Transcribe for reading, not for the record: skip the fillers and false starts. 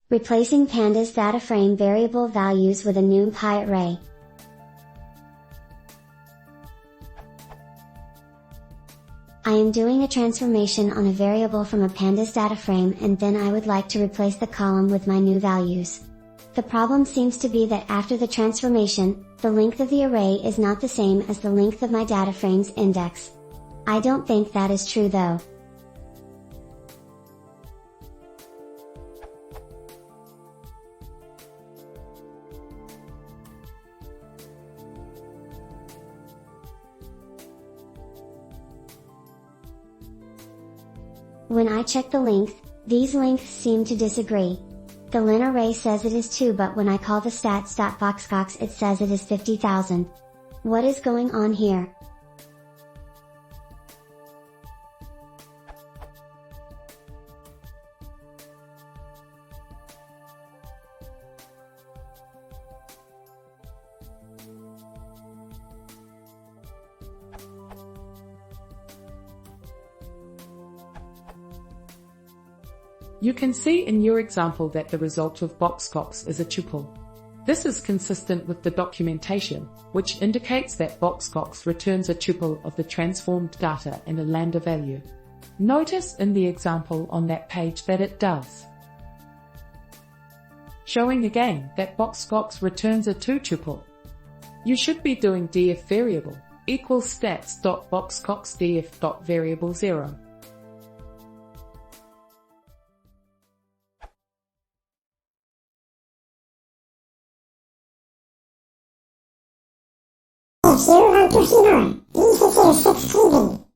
Replacing pandas data frame variable values with a numpy array. I am doing a transformation on a variable from a pandas data frame, and then I would like to replace the column with my new values. The problem seems to be that after the transformation, the length of the array is not the same as the length of my data frame's index. I don't think that is true though. When I check the length, these lengths seem to disagree. The len array says it is 2, but when I call the stats.boxcox it says it is 50,000. What is going on here? You can see in your example that the result of boxcox is a tuple. This is consistent with the documentation, which indicates that boxcox returns a tuple of the transformed data and a lambda value. Notice in the example on that page that it does. Showing again that boxcox returns a 2 tuple. You should be doing df variable equals stats.boxcox df.variable 0. If you want to hear more, please hit the subscribe button.